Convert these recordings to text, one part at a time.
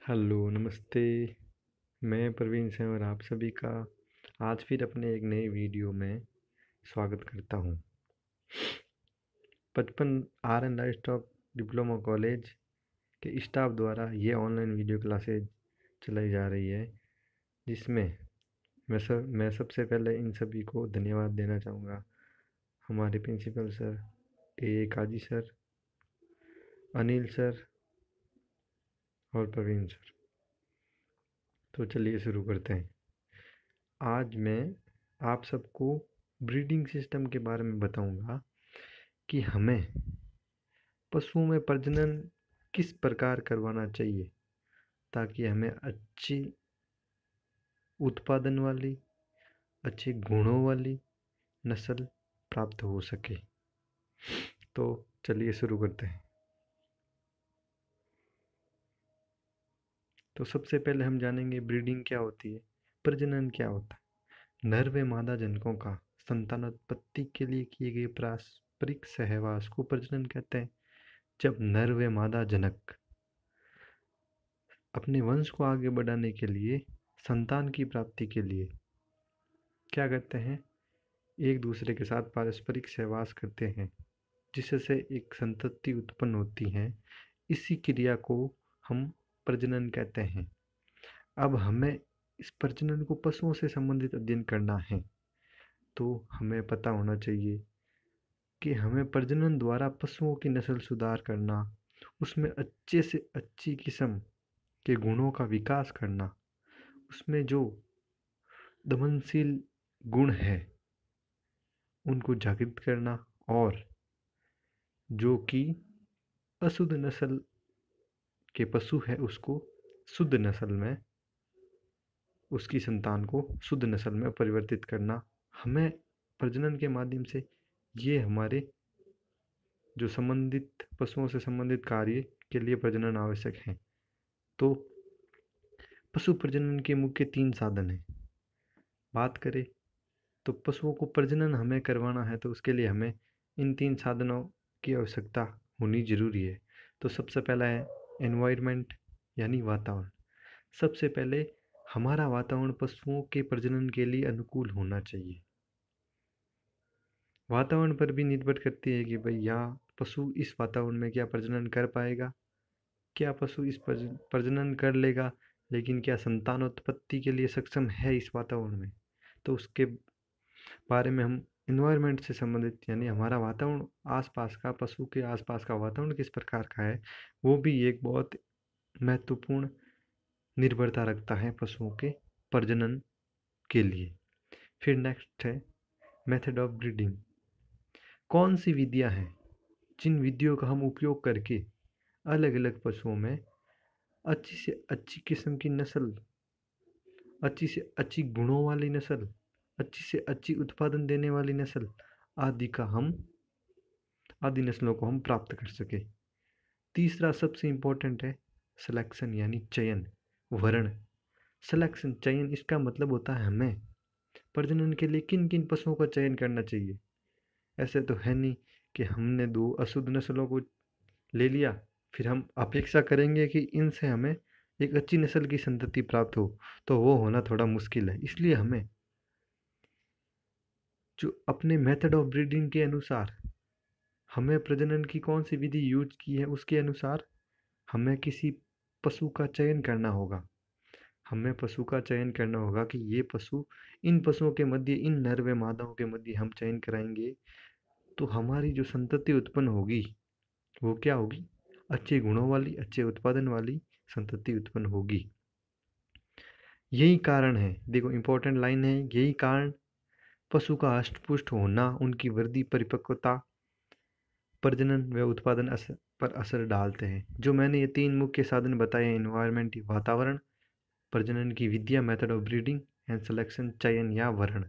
Hello, नमस्ते। मैं प्रवीण सिंह और आप सभी का आज फिर अपने एक नए वीडियो में स्वागत करता हूँ। 55 R N life stock diploma college के स्टाफ द्वारा ये ऑनलाइन वीडियो क्लासेज चलाई जा रही है, जिसमें मैं सबसे पहले इन सभी को धन्यवाद देना चाहूँगा। हमारे प्रिंसिपल सर, ए काजी सर, अनिल सर और प्रवीण सर। तो चलिए शुरू करते हैं। आज मैं आप सबको ब्रीडिंग सिस्टम के बारे में बताऊंगा कि हमें पशुओं में प्रजनन किस प्रकार करवाना चाहिए ताकि हमें अच्छी उत्पादन वाली, अच्छे गुणों वाली नस्ल प्राप्त हो सके। तो चलिए शुरू करते हैं। तो सबसे पहले हम जानेंगे ब्रीडिंग क्या होती है, प्रजनन क्या होता है। नर व मादा जनकों का संतानोत्पत्ति के लिए किए गए पारस्परिक सहवास को प्रजनन कहते हैं। जब नर व मादा जनक अपने वंश को आगे बढ़ाने के लिए, संतान की प्राप्ति के लिए क्या करते हैं, एक दूसरे के साथ पारस्परिक सहवास करते हैं, जिससे एक संतति उत्पन्न होती है। इसी क्रिया को हम प्रजनन कहते हैं। अब हमें इस प्रजनन को पशुओं से संबंधित अध्ययन करना है, तो हमें पता होना चाहिए कि हमें प्रजनन द्वारा पशुओं की नस्ल सुधार करना, उसमें अच्छे से अच्छी किस्म के गुणों का विकास करना, उसमें जो दमनशील गुण है उनको जागृत करना, और जो कि अशुद्ध नस्ल के पशु है उसको शुद्ध नस्ल में, उसकी संतान को शुद्ध नस्ल में परिवर्तित करना। हमें प्रजनन के माध्यम से ये हमारे जो संबंधित पशुओं से संबंधित कार्य के लिए प्रजनन आवश्यक है। तो पशु प्रजनन के मुख्य 3 साधन हैं। बात करें तो पशुओं को प्रजनन हमें करवाना है तो उसके लिए हमें इन 3 साधनों की आवश्यकता होनी जरूरी है। तो सबसे पहला है एनवायरनमेंट, यानी वातावरण। सबसे पहले हमारा वातावरण पशुओं के प्रजनन के लिए अनुकूल होना चाहिए। वातावरण पर भी निर्भर करती है कि भाई यहाँ पशु इस वातावरण में क्या प्रजनन कर पाएगा, क्या पशु इस प्रजनन कर लेगा, लेकिन क्या संतानोत्पत्ति के लिए सक्षम है इस वातावरण में। तो उसके बारे में हम इन्वायरमेंट से संबंधित, यानी हमारा वातावरण आसपास का, पशु के आसपास का वातावरण किस प्रकार का है, वो भी एक बहुत महत्वपूर्ण निर्भरता रखता है पशुओं के प्रजनन के लिए। फिर नेक्स्ट है मेथड ऑफ ब्रीडिंग। कौन सी विधियां हैं जिन विधियों का हम उपयोग करके अलग अलग पशुओं में अच्छी से अच्छी किस्म की नस्ल, अच्छी से अच्छी गुणों वाली नस्ल, अच्छी से अच्छी उत्पादन देने वाली नस्ल आदि का हम आदि नस्लों को हम प्राप्त कर सके। तीसरा सबसे इम्पोर्टेंट है सिलेक्शन, यानी चयन, वर्ण। सिलेक्शन, चयन, इसका मतलब होता है हमें प्रजनन के लिए किन किन पशुओं का चयन करना चाहिए। ऐसे तो है नहीं कि हमने 2 अशुद्ध नस्लों को ले लिया, फिर हम अपेक्षा करेंगे कि इनसे हमें एक अच्छी नस्ल की संतति प्राप्त हो, तो वो होना थोड़ा मुश्किल है। इसलिए हमें जो अपने मेथड ऑफ ब्रीडिंग के अनुसार हमें प्रजनन की कौन सी विधि यूज की है, उसके अनुसार हमें किसी पशु का चयन करना होगा। हमें पशु का चयन करना होगा कि ये पशु, इन पशुओं के मध्य, इन नर व मादाओं के मध्य हम चयन कराएंगे तो हमारी जो संतति उत्पन्न होगी वो क्या होगी, अच्छे गुणों वाली, अच्छे उत्पादन वाली संतति उत्पन्न होगी। यही कारण है, देखो इंपॉर्टेंट लाइन है, यही कारण पशु का हष्ट-पुष्ट होना, उनकी वृद्धि, परिपक्वता, प्रजनन व उत्पादन पर असर डालते हैं। जो मैंने ये 3 मुख्य साधन बताए हैं, एनवायरनमेंट, वातावरण, प्रजनन की विधियाँ, method of breeding and selection, चयन या वर्ण,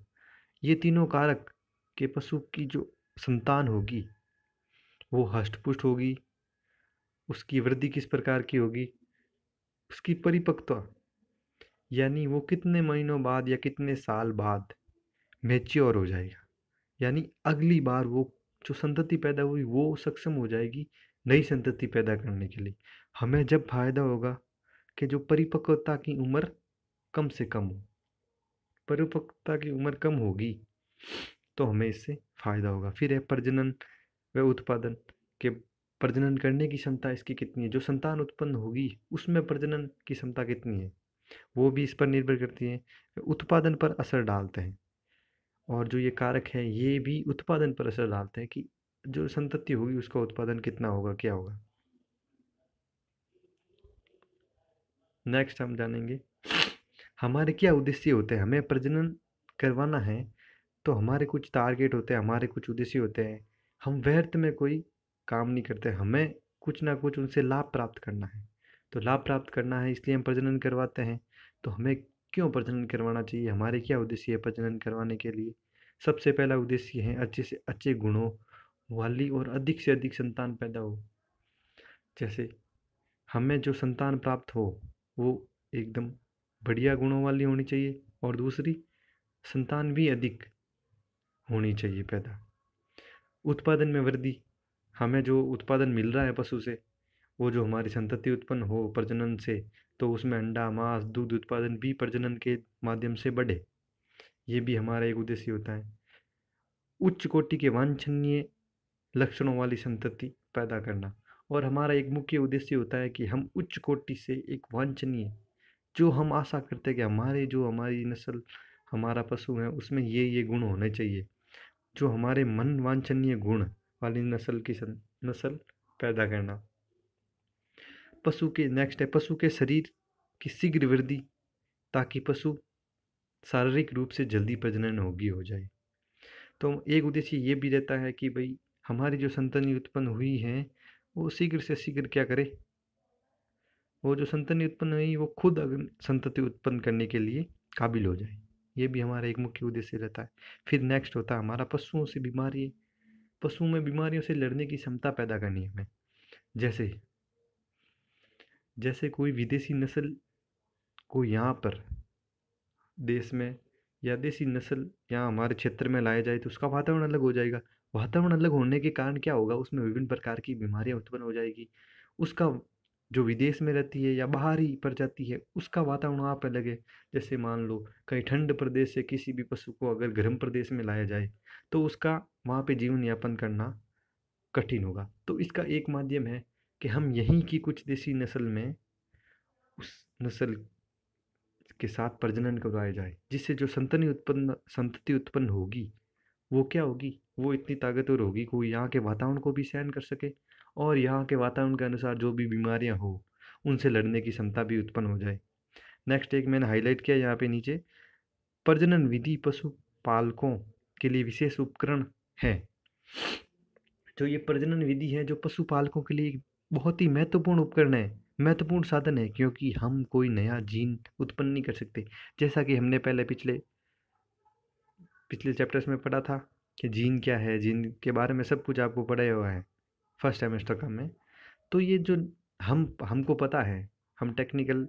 ये तीनों कारक के पशु की जो संतान होगी वो हष्ट-पुष्ट होगी। उसकी वृद्धि किस प्रकार की होगी, उसकी परिपक्वता, यानी वो कितने महीनों बाद या कितने साल बाद मैच्योर हो जाएगा, यानी अगली बार वो जो संतति पैदा हुई वो सक्षम हो जाएगी नई संतति पैदा करने के लिए। हमें जब फायदा होगा, कि जो परिपक्वता की उम्र कम से कम हो। परिपक्वता की उम्र कम होगी तो हमें इससे फायदा होगा। फिर है प्रजनन व उत्पादन के प्रजनन करने की क्षमता इसकी कितनी है, जो संतान उत्पन्न होगी उसमें प्रजनन की क्षमता कितनी है, वो भी इस पर निर्भर करती है। उत्पादन पर असर डालते हैं, और जो ये कारक है ये भी उत्पादन पर असर डालते हैं कि जो संतति होगी उसका उत्पादन कितना होगा, क्या होगा। नेक्स्ट हम जानेंगे हमारे क्या उद्देश्य होते हैं। हमें प्रजनन करवाना है तो हमारे कुछ टारगेट होते हैं, हमारे कुछ उद्देश्य होते हैं। हम व्यर्थ में कोई काम नहीं करते, हमें कुछ ना कुछ उनसे लाभ प्राप्त करना है। तो लाभ प्राप्त करना है इसलिए हम प्रजनन करवाते हैं। तो हमें क्यों प्रजनन करवाना चाहिए, हमारे क्या उद्देश्य है प्रजनन करवाने के लिए। सबसे पहला उद्देश्य है अच्छे से अच्छे गुणों वाली और अधिक से अधिक संतान पैदा हो। जैसे हमें जो संतान प्राप्त हो वो एकदम बढ़िया गुणों वाली होनी चाहिए, और दूसरी संतान भी अधिक होनी चाहिए पैदा। उत्पादन में वृद्धि, हमें जो उत्पादन मिल रहा है पशु से, वो जो हमारी संतति उत्पन्न हो प्रजनन से, तो उसमें अंडा मांस दूध उत्पादन भी प्रजनन के माध्यम से बढ़े, ये भी हमारा एक उद्देश्य होता है। उच्च कोटि के वांछनीय लक्षणों वाली संतति पैदा करना, और हमारा एक मुख्य उद्देश्य होता है कि हम उच्च कोटि से एक वांछनीय, जो हम आशा करते हैं कि हमारी नस्ल, हमारा पशु है उसमें ये गुण होने चाहिए, जो हमारे मन वांछनीय गुण वाली नस्ल पैदा करना। पशु के नेक्स्ट है पशु के शरीर की शीघ्र वृद्धि, ताकि पशु शारीरिक रूप से जल्दी प्रजनन हो जाए। तो एक उद्देश्य ये भी रहता है कि भाई हमारी जो संतान उत्पन्न हुई है वो शीघ्र से शीघ्र क्या करे, वो जो संतान उत्पन्न हुई वो खुद अगर संतति उत्पन्न करने के लिए काबिल हो जाए, ये भी हमारा एक मुख्य उद्देश्य रहता है। फिर नेक्स्ट होता है हमारा पशुओं में बीमारियों से लड़ने की क्षमता पैदा करनी है हमें। जैसे जैसे कोई विदेशी नस्ल को यहाँ पर देश में, या देसी नस्ल यहाँ हमारे क्षेत्र में लाया जाए तो उसका वातावरण अलग हो जाएगा। वातावरण अलग होने के कारण क्या होगा, उसमें विभिन्न प्रकार की बीमारियां उत्पन्न हो जाएगी। उसका जो विदेश में रहती है या बाहरी प्रजाति है उसका वातावरण वहाँ पर अलग है। जैसे मान लो कहीं ठंड प्रदेश से किसी भी पशु को अगर गर्म प्रदेश में लाया जाए तो उसका वहाँ पे जीवन यापन करना कठिन होगा। तो इसका एक माध्यम है कि हम यहीं की कुछ देसी नस्ल में उस नस्ल के साथ प्रजनन करवाया जाए, जिससे जो संतति उत्पन्न होगी वो क्या होगी, वो इतनी ताकतवर होगी कि वो यहाँ के वातावरण को भी सहन कर सके, और यहाँ के वातावरण के अनुसार जो भी बीमारियाँ हो उनसे लड़ने की क्षमता भी उत्पन्न हो जाए। नेक्स्ट एक मैंने हाईलाइट किया यहाँ पे नीचे, प्रजनन विधि पशु पालकों के लिए विशेष उपकरण है। जो ये प्रजनन विधि है जो पशुपालकों के लिए बहुत ही महत्वपूर्ण उपकरण है, महत्वपूर्ण साधन है, क्योंकि हम कोई नया जीन उत्पन्न नहीं कर सकते। जैसा कि हमने पहले पिछले पिछले चैप्टर्स में पढ़ा था कि जीन क्या है, जीन के बारे में सब कुछ आपको पढ़ाया हुआ है फर्स्ट सेमेस्टर का में। तो ये जो हमको पता है, हम टेक्निकल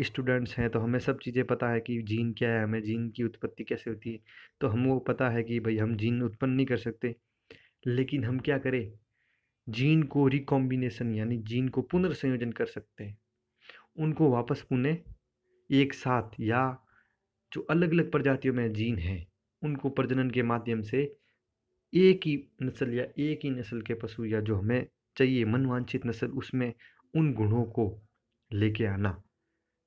स्टूडेंट्स हैं तो हमें सब चीज़ें पता है कि जीन क्या है, हमें जीन की उत्पत्ति कैसे होती है। तो हमको पता है कि भाई हम जीन उत्पन्न नहीं कर सकते, लेकिन हम क्या करें, जीन को रिकॉम्बिनेशन यानी जीन को पुनर्संयोजन कर सकते हैं, उनको वापस पुनः एक साथ, या जो अलग अलग प्रजातियों में जीन हैं उनको प्रजनन के माध्यम से एक ही नस्ल या एक ही नस्ल के पशु, या जो हमें चाहिए मनवांछित नस्ल, उसमें उन गुणों को लेके आना,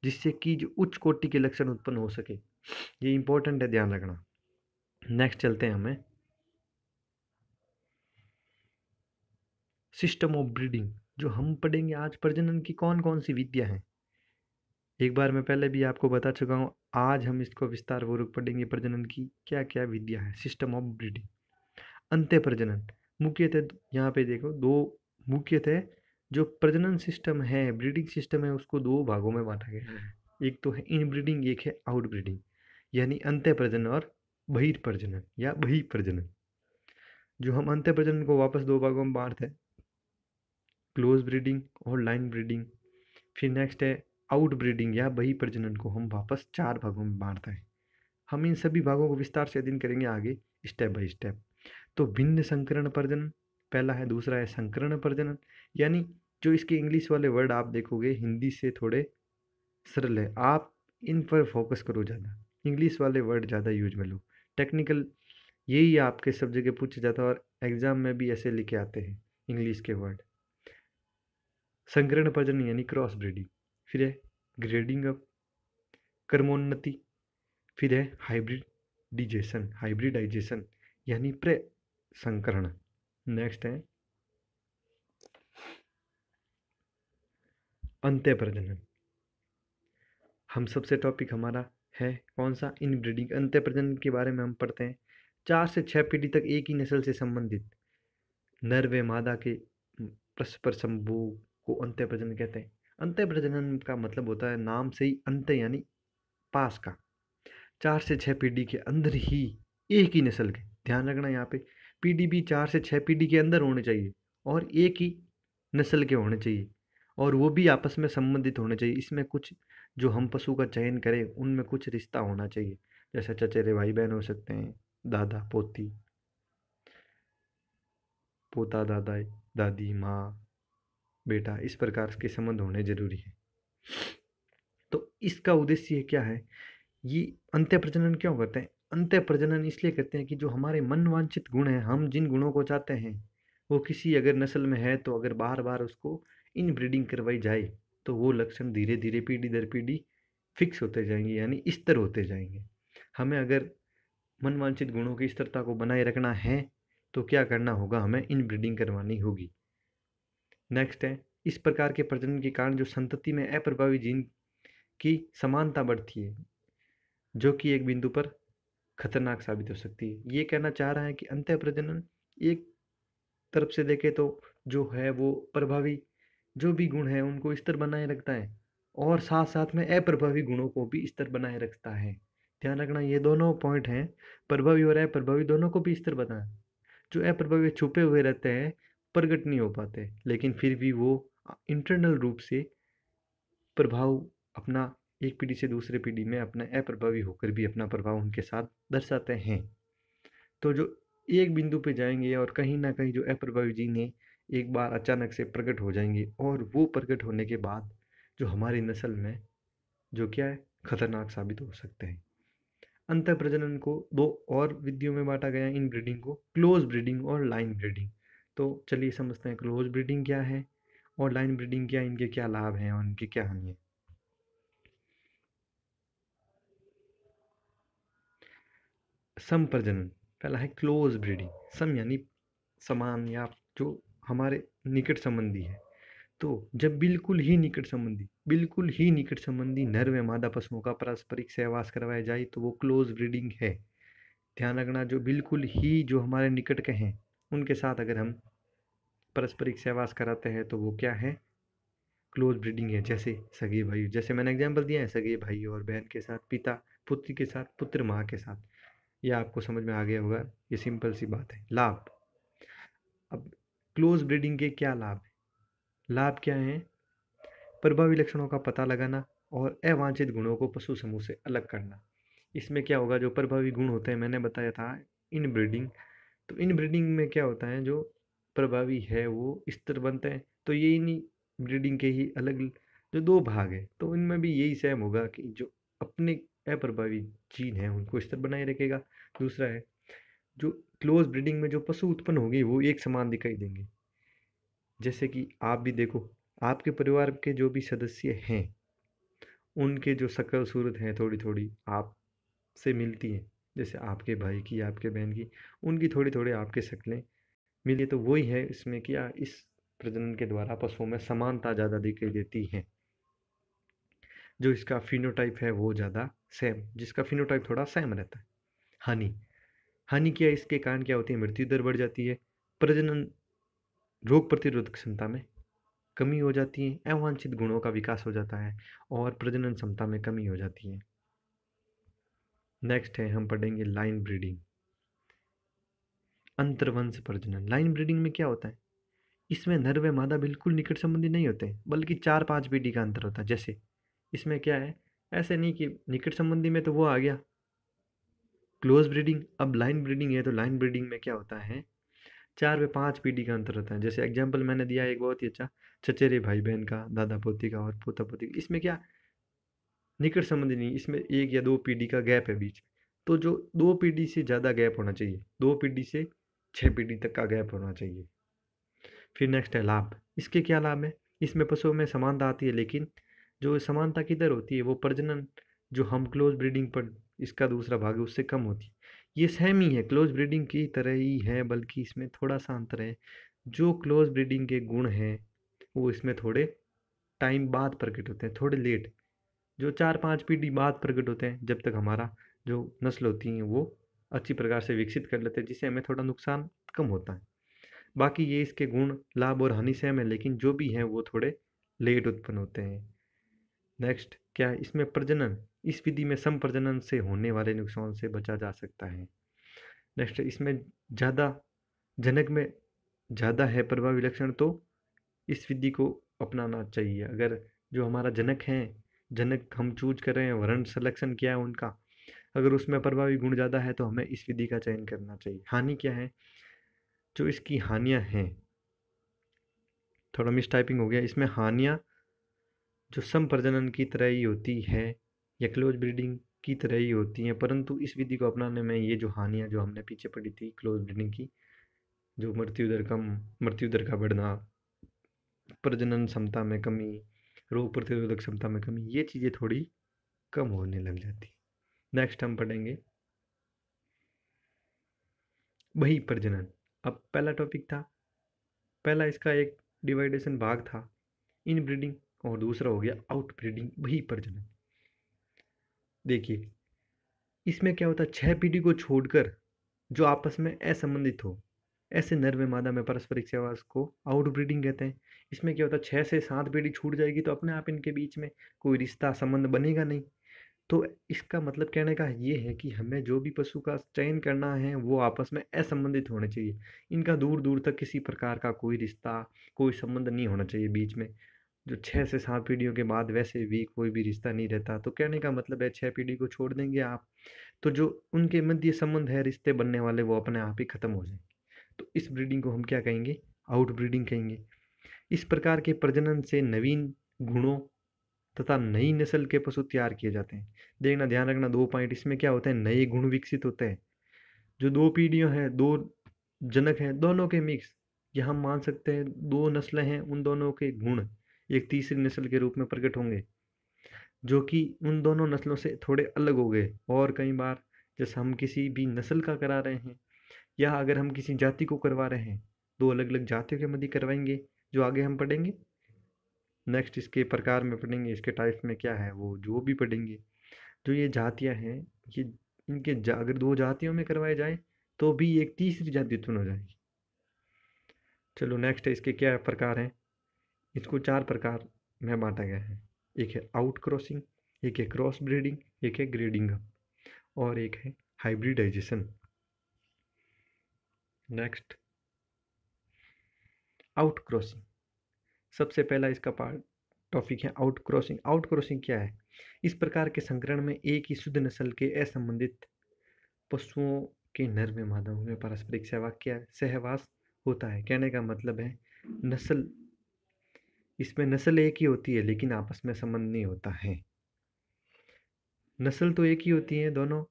जिससे कि जो उच्च कोटि के लक्षण उत्पन्न हो सके। ये इंपॉर्टेंट है, ध्यान रखना। नेक्स्ट चलते हैं हमें सिस्टम ऑफ ब्रीडिंग, जो हम पढ़ेंगे आज प्रजनन की कौन कौन सी विधियां हैं। एक बार मैं पहले भी आपको बता चुका हूँ, आज हम इसको विस्तार पूर्वक पढ़ेंगे प्रजनन की क्या क्या विधियां हैं। सिस्टम ऑफ ब्रीडिंग, अंत्य प्रजनन, मुख्यतः यहाँ पे देखो दो मुख्यतः जो प्रजनन सिस्टम है, ब्रीडिंग सिस्टम है, उसको दो भागों में बांटा गया है। एक तो है इन ब्रीडिंग, एक है आउट ब्रीडिंग, यानी अंत्य प्रजनन और बहिर्प्रजनन या बहिप्रजनन। जो हम अंत्य प्रजनन को वापस दो भागों में बांटते हैं, क्लोज ब्रीडिंग और लाइन ब्रीडिंग। फिर नेक्स्ट है आउट ब्रीडिंग या बही प्रजनन को हम वापस चार भागों में बांटते हैं। हम इन सभी भागों को विस्तार से अध्ययन करेंगे आगे स्टेप बाय स्टेप। तो भिन्न संकरण प्रजनन पहला है, दूसरा है संकरण प्रजनन, यानी जो इसके इंग्लिश वाले वर्ड आप देखोगे हिंदी से थोड़े सरल है, आप इन पर फोकस करो ज़्यादा, इंग्लिश वाले वर्ड ज़्यादा यूज में लो। टेक्निकल यही आपके सब जगह पूछा जाता है और एग्जाम में भी ऐसे लिखे आते हैं इंग्लिश के वर्ड। संकरण प्रजनन यानी क्रॉस ब्रीडिंग, फिर है ग्रेडिंग अप, क्रमोन्नति, फिर है हाइब्रिडाइजेशन यानी प्रे संकरण। नेक्स्ट है अंत्य प्रजनन। हम सबसे टॉपिक हमारा है कौन सा, इनब्रीडिंग। अंत्य प्रजनन के बारे में हम पढ़ते हैं 4 से 6 पीढ़ी तक एक ही नस्ल से संबंधित नर व मादा के परस्पर संभोग को अंत्य प्रजनन कहते हैं। अंत्य प्रजनन का मतलब होता है नाम से ही अंत्य यानी पास का, 4 से 6 पीढ़ी के अंदर ही एक ही नस्ल के, ध्यान रखना यहाँ पे पीढ़ी भी 4 से 6 पीढ़ी के अंदर होने चाहिए और एक ही नस्ल के होने चाहिए और वो भी आपस में संबंधित होने चाहिए। इसमें कुछ जो हम पशु का चयन करें उनमें कुछ रिश्ता होना चाहिए, जैसे चचेरे भाई बहन हो सकते हैं, दादा पोती, पोता दादा दादी माँ बेटा, इस प्रकार के संबंध होने जरूरी है। तो इसका उद्देश्य क्या है, ये अंत्य प्रजनन क्यों करते हैं? अंत्य प्रजनन इसलिए करते हैं कि जो हमारे मन वांछित गुण हैं, हम जिन गुणों को चाहते हैं वो किसी अगर नस्ल में है तो अगर बार बार उसको इन ब्रीडिंग करवाई जाए तो वो लक्षण धीरे धीरे पीढ़ी दर पीढ़ी फिक्स होते जाएंगे यानी स्थिर होते जाएंगे। हमें अगर मन वांछित गुणों की स्थिरता को बनाए रखना है तो क्या करना होगा, हमें इन ब्रीडिंग करवानी होगी। नेक्स्ट है इस प्रकार के प्रजनन के कारण जो संतति में अप्रभावी जीन की समानता बढ़ती है जो कि एक बिंदु पर खतरनाक साबित हो सकती है। ये कहना चाह रहा है कि अंतः प्रजनन एक तरफ से देखे तो जो है वो प्रभावी जो भी गुण है उनको स्थिर बनाए रखता है और साथ साथ में अप्रभावी गुणों को भी स्थिर बनाए रखता है। ध्यान रखना ये दोनों पॉइंट हैं, प्रभावी और अप्रभावी दोनों को भी स्थिर बनाए। जो अप्रभावी छुपे हुए रहते हैं, प्रकट नहीं हो पाते, लेकिन फिर भी वो इंटरनल रूप से प्रभाव अपना एक पीढ़ी से दूसरे पीढ़ी में अपना अप्रभावी होकर भी अपना प्रभाव उनके साथ दर्शाते हैं। तो जो एक बिंदु पे जाएंगे और कहीं ना कहीं जो अप्रभावी जीन है एक बार अचानक से प्रकट हो जाएंगे और वो प्रकट होने के बाद जो हमारी नस्ल में जो क्या है खतरनाक साबित हो सकते हैं। अंतः प्रजनन को दो और विधियों में बांटा गया है, इन ब्रीडिंग को क्लोज ब्रीडिंग और लाइन ब्रीडिंग। तो चलिए समझते हैं क्लोज ब्रीडिंग क्या है और लाइन ब्रीडिंग क्या है, इनके क्या लाभ हैं और इनकी क्या हानि है। सम प्रजनन पहला है क्लोज ब्रीडिंग। सम यानी समान या जो हमारे निकट संबंधी है। तो जब बिल्कुल ही निकट संबंधी नर व मादा पशुओं का पारस्परिक सहवास करवाया जाए तो वो क्लोज ब्रीडिंग है। ध्यान रखना जो बिल्कुल ही जो हमारे निकट के हैं उनके साथ अगर हम पारस्परिक सहवास कराते हैं तो वो क्या है, क्लोज ब्रीडिंग है। जैसे सगे भाई, जैसे मैंने एग्जाम्पल दिया है, सगे भाई और बहन के साथ, पिता पुत्र के साथ, पुत्र माँ के साथ। ये आपको समझ में आ गया होगा, ये सिंपल सी बात है। लाभ, अब क्लोज ब्रीडिंग के क्या लाभ है? लाभ क्या है? प्रभावी लक्षणों का पता लगाना और अवांछित गुणों को पशु समूह से अलग करना। इसमें क्या होगा, जो प्रभावी गुण होते हैं मैंने बताया था इन ब्रीडिंग, तो इन ब्रीडिंग में क्या होता है जो प्रभावी है वो स्तर बनते हैं। तो ये इन ब्रीडिंग के ही अलग जो दो भाग है तो इनमें भी यही सेम होगा कि जो अपने अप्रभावी जीन है उनको स्तर बनाए रखेगा। दूसरा है जो क्लोज ब्रीडिंग में जो पशु उत्पन्न होंगे वो एक समान दिखाई देंगे। जैसे कि आप भी देखो, आपके परिवार के जो भी सदस्य हैं उनके जो शक्ल सूरत हैं थोड़ी थोड़ी आपसे मिलती हैं। जैसे आपके भाई की, आपके बहन की, उनकी थोड़ी थोड़ी आपके शक्लें मिली, तो वही है इसमें क्या इस प्रजनन के द्वारा पशुओं में समानता ज़्यादा दिखाई देती है। जो इसका फिनोटाइप है वो ज़्यादा सेम, जिसका फिनोटाइप थोड़ा सेम रहता है। हानि, हानि क्या है, इसके कारण क्या होती है, मृत्यु दर बढ़ जाती है, प्रजनन रोग प्रतिरोधक क्षमता में कमी हो जाती है, अवांछित गुणों का विकास हो जाता है और प्रजनन क्षमता में कमी हो जाती है। नेक्स्ट है हम पढ़ेंगे लाइन ब्रीडिंग, अंतर्वंश प्रजनन। लाइन ब्रीडिंग में क्या होता है, इसमें नर व मादा बिल्कुल निकट संबंधी नहीं होते बल्कि 4-5 पीढ़ी का अंतर होता है। जैसे इसमें क्या है, ऐसे नहीं कि निकट संबंधी में तो वो आ गया क्लोज ब्रीडिंग, अब लाइन ब्रीडिंग है तो लाइन ब्रीडिंग में क्या होता है 4 व 5 पीढ़ी का अंतर होता है। जैसे एग्जाम्पल मैंने दिया एक बहुत ही अच्छा, चचेरे भाई बहन का, दादा पोती का और पोता पोती का। इसमें क्या निकट संबंध नहीं, इसमें 1 या 2 पीढ़ी का गैप है बीच में। तो जो 2 पीढ़ी से ज़्यादा गैप होना चाहिए, 2 पीढ़ी से 6 पीढ़ी तक का गैप होना चाहिए। फिर नेक्स्ट है लाभ। इसके क्या लाभ है? इसमें पशुओं में समानता आती है, लेकिन जो समानता किधर होती है, वो प्रजनन, जो हम क्लोज ब्रीडिंग पर इसका दूसरा भाग है उससे कम होती है। ये सेम ही है, क्लोज ब्रीडिंग की तरह ही है, बल्कि इसमें थोड़ा सा अंतर है। जो क्लोज ब्रीडिंग के गुण हैं वो इसमें थोड़े टाइम बाद प्रकट होते हैं, थोड़े लेट, जो 4-5 पीढ़ी बाद प्रकट होते हैं, जब तक हमारा जो नस्ल होती हैं वो अच्छी प्रकार से विकसित कर लेते हैं, जिससे हमें थोड़ा नुकसान कम होता है। बाकी ये इसके गुण, लाभ और हानि सेम है, लेकिन जो भी हैं वो थोड़े लेट उत्पन्न होते हैं। नेक्स्ट क्या है? इसमें प्रजनन, इस विधि में सम प्रजनन से होने वाले नुकसान से बचा जा सकता है। नेक्स्ट इसमें ज़्यादा जनक में ज़्यादा है प्रभावी लक्षण, तो इस विधि को अपनाना चाहिए। अगर जो हमारा जनक है, जनक हम चूज कर रहे हैं, वर्ण सिलेक्शन किया है उनका, अगर उसमें प्रभावी गुण ज़्यादा है तो हमें इस विधि का चयन करना चाहिए। हानि क्या है? जो इसकी हानियाँ हैं, थोड़ा मिस टाइपिंग हो गया, इसमें हानियाँ जो सम प्रजनन की तरह ही होती है या क्लोज ब्रीडिंग की तरह ही होती हैं, परंतु इस विधि को अपनाने में ये जो हानियाँ जो हमने पीछे पढ़ी थी क्लोज ब्रीडिंग की, जो मृत्यु दर का बढ़ना, प्रजनन क्षमता में कमी, रोग प्रतिरोधक क्षमता में कमी, ये चीज़ें थोड़ी कम होने लग जाती। नेक्स्ट हम पढ़ेंगे वही प्रजनन। अब पहला टॉपिक था, पहला इसका एक डिवाइडेशन भाग था इन ब्रीडिंग, और दूसरा हो गया आउट ब्रीडिंग, वही प्रजनन। देखिए इसमें क्या होता है, 6 पीढ़ी को छोड़कर जो आपस में असंबंधित हो, ऐसे नर व मादा में पारस्परिक सहवास को आउट ब्रीडिंग कहते हैं। इसमें क्या होता है, 6 से 7 पीढ़ी छूट जाएगी तो अपने आप इनके बीच में कोई रिश्ता संबंध बनेगा नहीं। तो इसका मतलब कहने का ये है कि हमें जो भी पशु का चयन करना है वो आपस में असंबंधित होने चाहिए। इनका दूर दूर तक किसी प्रकार का कोई रिश्ता, कोई संबंध नहीं होना चाहिए बीच में। जो 6 से 7 पीढ़ियों के बाद वैसे भी कोई भी रिश्ता नहीं रहता, तो कहने का मतलब है 6 पीढ़ी को छोड़ देंगे आप, तो जो उनके मध्य संबंध है, रिश्ते बनने वाले, वो अपने आप ही खत्म हो जाएंगे। तो इस ब्रीडिंग को हम क्या कहेंगे? आउट ब्रीडिंग कहेंगे। इस प्रकार के प्रजनन से नवीन गुणों तथा नई नस्ल के पशु तैयार किए जाते हैं। देखना, ध्यान रखना 2 पॉइंट, इसमें क्या होता है, नए गुण विकसित होते हैं। जो 2 पीढ़ियां हैं, 2 जनक हैं, दोनों के मिक्स, या हम मान सकते हैं 2 नस्लें हैं, उन दोनों के गुण एक तीसरी नस्ल के रूप में प्रकट होंगे, जो कि उन दोनों नस्लों से थोड़े अलग हो गए। और कई बार जैसे हम किसी भी नस्ल का करा रहे हैं, या अगर हम किसी जाति को करवा रहे हैं, 2 अलग अलग जातियों के मध्य करवाएंगे, जो आगे हम पढ़ेंगे। नेक्स्ट इसके प्रकार में पढ़ेंगे, इसके टाइप्स में क्या है वो जो भी पढ़ेंगे। जो ये जातियाँ हैं, ये अगर 2 जातियों में करवाए जाए तो भी एक तीसरी जाति उत्पन्न हो जाएगी। चलो नेक्स्ट है, इसके क्या प्रकार हैं? इसको 4 प्रकार में बांटा गया है। एक है आउट क्रॉसिंग, एक है क्रॉस ब्रीडिंग, एक है ग्रेडिंग और एक है हाइब्रिडाइजेशन। नेक्स्ट आउट क्रॉसिंग, सबसे पहला इसका पार्ट टॉपिक है आउट क्रॉसिंग। आउट क्रॉसिंग क्या है? इस प्रकार के संकरण में एक ही शुद्ध नस्ल के असंबंधित पशुओं के नर में मादाओं में पारस्परिक सहवास होता है। कहने का मतलब है नस्ल, इसमें नस्ल एक ही होती है लेकिन आपस में संबंध नहीं होता है। नस्ल तो एक ही होती है दोनों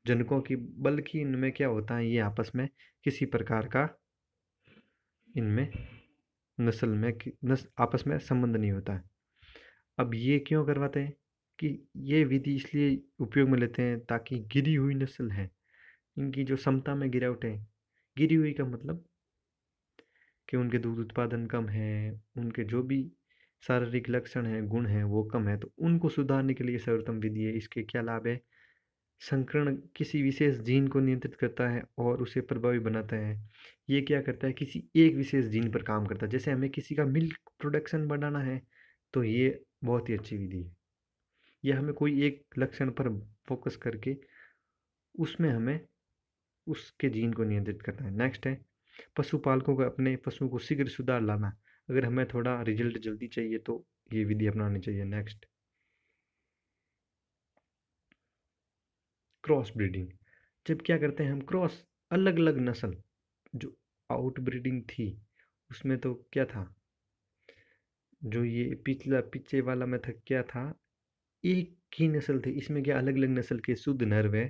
जनकों की, बल्कि इनमें क्या होता है, ये आपस में किसी प्रकार का इनमें नस्ल में आपस में संबंध नहीं होता है। अब ये क्यों करवाते हैं कि ये विधि इसलिए उपयोग में लेते हैं ताकि गिरी हुई नस्ल है, इनकी जो क्षमता में गिरावट है, गिरी हुई का मतलब कि उनके दूध उत्पादन कम है, उनके जो भी शारीरिक लक्षण हैं, गुण हैं, वो कम है, तो उनको सुधारने के लिए सर्वोत्तम विधि है। इसके क्या लाभ है? संकरण किसी विशेष जीन को नियंत्रित करता है और उसे प्रभावी बनाता है। ये क्या करता है, किसी एक विशेष जीन पर काम करता है। जैसे हमें किसी का मिल्क प्रोडक्शन बढ़ाना है तो ये बहुत ही अच्छी विधि है। यह हमें कोई एक लक्षण पर फोकस करके उसमें हमें उसके जीन को नियंत्रित करना है। नेक्स्ट है पशुपालकों को अपने पशुओं को शीघ्र सुधार लाना। अगर हमें थोड़ा रिजल्ट जल्दी चाहिए तो ये विधि अपनानी चाहिए। नेक्स्ट क्रॉस ब्रीडिंग, जब क्या करते हैं हम क्रॉस, अलग अलग नस्ल, जो आउट ब्रीडिंग थी उसमें तो क्या था, जो ये पिछला पीछे वाला में था क्या था, एक ही नस्ल थी। इसमें क्या अलग अलग नस्ल के शुद्ध नर व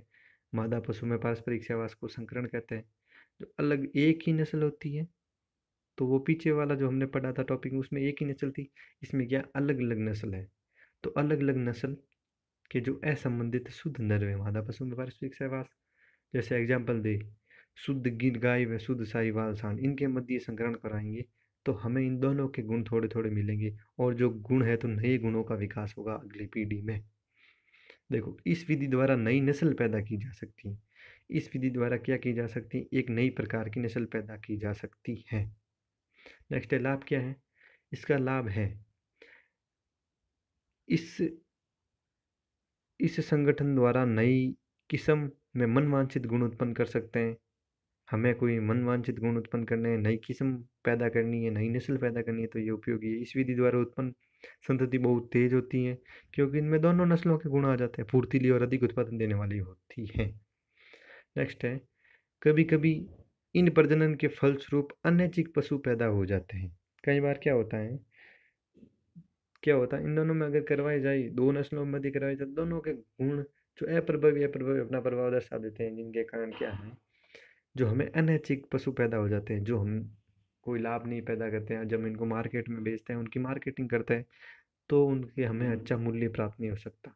मादा पशु में पारस्परिक सहवास को संकरण कहते हैं। जो अलग एक ही नस्ल होती है, तो वो पीछे वाला जो हमने पढ़ा था टॉपिक में, उसमें एक ही नस्ल थी। इसमें क्या अलग अलग नस्ल है, तो अलग अलग नस्ल के जो असंबंधित शुद्ध नर व मादा पशु में पारस्परिक सहवास। जैसे एग्जाम्पल दे, शुद्ध गिर गाय व शुद्ध साहीवाल सांड, इनके मध्य संकरण कराएंगे तो हमें इन दोनों के गुण थोड़े थोड़े मिलेंगे, और जो गुण है तो नए गुणों का विकास होगा अगली पीढ़ी में। देखो, इस विधि द्वारा नई नस्ल पैदा की जा सकती है। इस विधि द्वारा क्या की जा सकती है, एक नई प्रकार की नस्ल पैदा की जा सकती है। नेक्स्ट है लाभ क्या है। इसका लाभ है इस संगठन द्वारा नई किस्म में मनवांछित गुण उत्पन्न कर सकते हैं। हमें कोई मनवांछित गुण उत्पन्न करने हैं, नई किस्म पैदा करनी है, नई नस्ल पैदा करनी है, तो ये उपयोगी है। इस विधि द्वारा उत्पन्न संतति बहुत तेज होती है, क्योंकि इनमें दोनों नस्लों के गुण आ जाते हैं, फुर्तीली और अधिक उत्पादन देने वाली होती है। नेक्स्ट है, कभी कभी इन प्रजनन के फलस्वरूप अनैच्छिक पशु पैदा हो जाते हैं। कई बार क्या होता है इन दोनों में अगर करवाई जाए, दो नस्लों में मध्य करवाई जाए, दोनों के गुण जो अप्रभावी अपना प्रभाव दर्शा देते हैं, जिनके कारण क्या है, जो हमें अनैच्छिक पशु पैदा हो जाते हैं, जो हम कोई लाभ नहीं पैदा करते हैं। जब इनको मार्केट में बेचते हैं, उनकी मार्केटिंग करते हैं, तो उनके हमें अच्छा मूल्य प्राप्त नहीं हो सकता।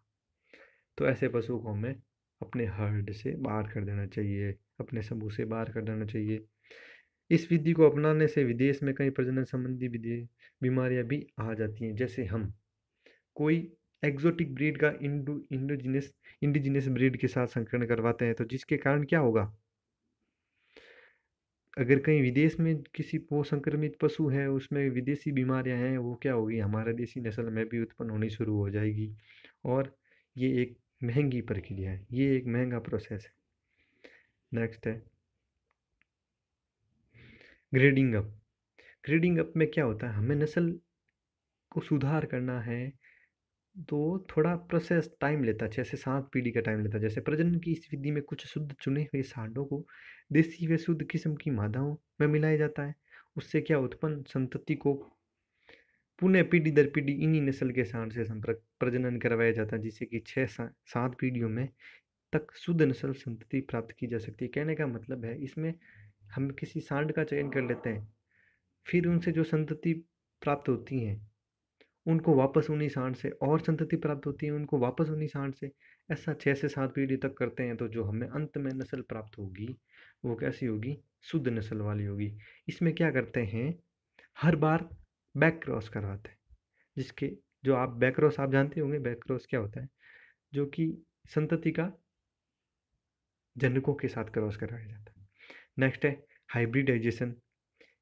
तो ऐसे पशु को हमें अपने हर्ड से बाहर कर देना चाहिए, अपने समूह से बाहर कर देना चाहिए। इस विधि को अपनाने से विदेश में कई प्रजनन संबंधी बीमारियां भी आ जाती हैं। जैसे हम कोई एक्जोटिक ब्रीड का इंडिजिनस ब्रीड के साथ संकरण करवाते हैं, तो जिसके कारण क्या होगा, अगर कहीं विदेश में किसी वो संक्रमित पशु है, उसमें विदेशी बीमारियां हैं, वो क्या होगी, हमारा देसी नस्ल में भी उत्पन्न होनी शुरू हो जाएगी। और ये एक महंगी प्रक्रिया है, ये एक महंगा प्रोसेस है। नेक्स्ट है ग्रेडिंग अप। ग्रेडिंग अप में क्या होता है, हमें नस्ल को सुधार करना है, तो थोड़ा प्रोसेस टाइम लेता है, 6 से 7 पीढ़ी का टाइम लेता है। जैसे प्रजनन की इस विधि में कुछ शुद्ध चुने हुए सांडों को देसी व शुद्ध किस्म की मादाओं में मिलाया जाता है। उससे क्या उत्पन्न संतति को पुनः पीढ़ी दर पीढ़ी इन्हीं नस्ल के सांड से संपर्क प्रजनन करवाया जाता है, जिससे कि 6 7 पीढ़ियों में तक शुद्ध नस्ल संतति प्राप्त की जा सकती है। कहने का मतलब है, इसमें हम किसी सांड का चयन कर लेते हैं, फिर उनसे जो संतति प्राप्त होती है, उनको वापस उन्हीं सांड से और संतति प्राप्त होती है, उनको वापस उन्हीं सांड से, ऐसा 6 से 7 पीढ़ी तक करते हैं। तो जो हमें अंत में नस्ल प्राप्त होगी, वो कैसी होगी, शुद्ध नस्ल वाली होगी। इसमें क्या करते हैं, हर बार बैक क्रॉस करवाते हैं, जिसके जो आप बैक क्रॉस आप जानते होंगे, बैक क्रॉस क्या होता है, जो कि संतति का जनकों के साथ क्रॉस कराया जाता है। नेक्स्ट है हाइब्रिडाइजेशन,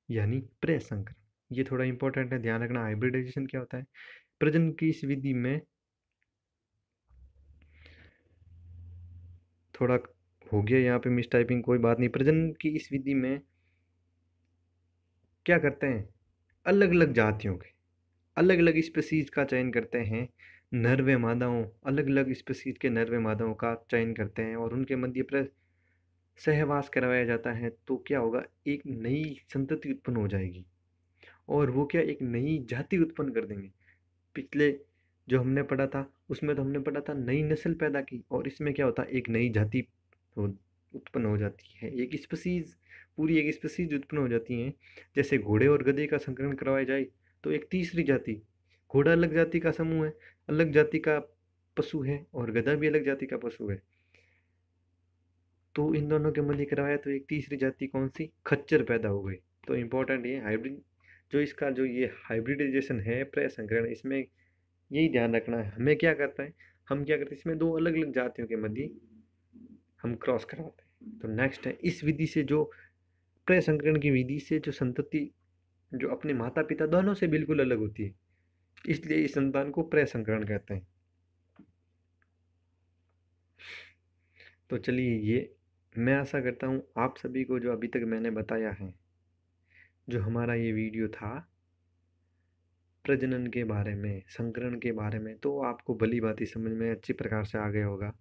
यानी प्रसंकरण। ये थोड़ा इंपॉर्टेंट है, ध्यान रखना। हाइब्रिडाइजेशन क्या होता है, प्रजनन की इस विधि में थोड़ा हो गया यहाँ पे मिस टाइपिंग, कोई बात नहीं। प्रजनन की इस विधि में क्या करते हैं, अलग अलग जातियों के अलग अलग स्पीसीज का चयन करते हैं, नर व मादाओं, अलग अलग स्पीसीज के नर व मादाओं का चयन करते हैं, और उनके मध्य सहवास करवाया जाता है। तो क्या होगा, एक नई संतति उत्पन्न हो जाएगी, और वो क्या एक नई जाति उत्पन्न कर देंगे। पिछले जो हमने पढ़ा था, उसमें तो हमने पढ़ा था नई नस्ल पैदा की, और इसमें क्या होता है, एक नई जाति उत्पन्न हो जाती है, एक स्पीसीज, पूरी एक स्पीसीज उत्पन्न हो जाती है। जैसे घोड़े और गधे का संकरण करवाया जाए, तो एक तीसरी जाति, घोड़ा अलग जाति का समूह है, अलग जाति का पशु है, और गधा भी अलग जाति का पशु है, तो इन दोनों के मध्य करवाया तो एक तीसरी जाति कौन सी, खच्चर पैदा हो गई। तो इम्पोर्टेंट ये हाइब्रिड, जो इसका जो ये हाइब्रिडाइजेशन है, प्रसंकरण, इसमें यही ध्यान रखना है। हमें क्या करता है, हम क्या करते हैं, इसमें दो अलग अलग जातियों के मध्य हम क्रॉस कराते हैं। तो नेक्स्ट है, इस विधि से जो प्रसंकरण की विधि से जो संतति जो अपने माता पिता दोनों से बिल्कुल अलग होती है, इसलिए इस संतान को प्रसंकरण कहते हैं। तो चलिए, ये मैं आशा करता हूँ आप सभी को जो अभी तक मैंने बताया है, जो हमारा ये वीडियो था प्रजनन के बारे में, संकरण के बारे में, तो आपको भली भांति समझ में अच्छी प्रकार से आ गया होगा।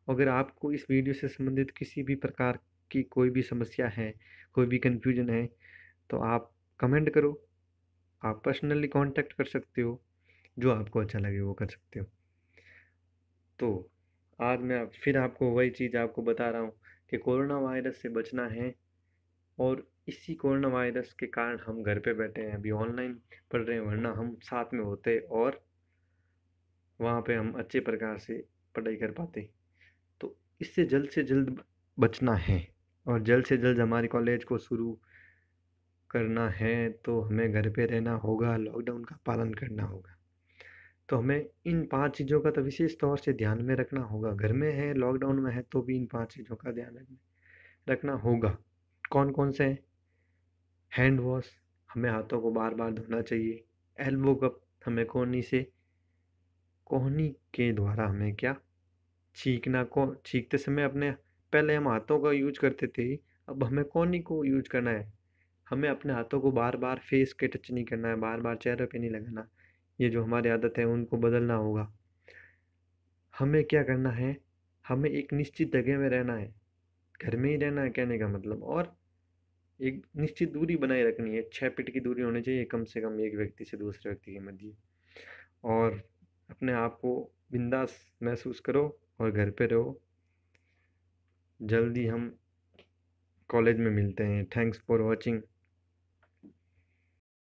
अगर आपको इस वीडियो से संबंधित किसी भी प्रकार की कोई भी समस्या है, कोई भी कन्फ्यूजन है, तो आप कमेंट करो, आप पर्सनली कांटेक्ट कर सकते हो, जो आपको अच्छा लगे वो कर सकते हो। तो आज मैं फिर आपको वही चीज़ आपको बता रहा हूँ कि कोरोना वायरस से बचना है। और इसी कोरोना वायरस के कारण हम घर पे बैठे हैं, अभी ऑनलाइन पढ़ रहे हैं, वरना हम साथ में होते और वहाँ पे हम अच्छे प्रकार से पढ़ाई कर पाते। तो इससे जल्द से जल्द बचना है और जल्द से जल्द हमारे कॉलेज को शुरू करना है, तो हमें घर पे रहना होगा, लॉकडाउन का पालन करना होगा। तो हमें इन 5 चीज़ों का तो विशेष तौर से ध्यान में रखना होगा। घर में है, लॉकडाउन में है, तो भी इन 5 चीज़ों का ध्यान रखना होगा। कौन-कौन से हैं? हैंड वॉश, हमें हाथों को बार-बार धोना चाहिए। एल्बो कप, हमें कोहनी के द्वारा हमें क्या छींकना को छींकते समय अपने पहले हम हाथों का यूज़ करते थे, अब हमें कोहनी को यूज़ करना है। हमें अपने हाथों को बार-बार फेस के टच नहीं करना है, बार-बार चेहरे पे नहीं लगाना। ये जो हमारी आदत है उनको बदलना होगा। हमें क्या करना है, हमें एक निश्चित जगह में रहना है, घर में ही रहना है कहने का मतलब, और एक निश्चित दूरी बनाए रखनी है। 6 फीट की दूरी होनी चाहिए कम से कम एक व्यक्ति से दूसरे व्यक्ति के मध्य। और अपने आप को बिंदास महसूस करो और घर पे रहो। जल्दी हम कॉलेज में मिलते हैं। Thanks for watching.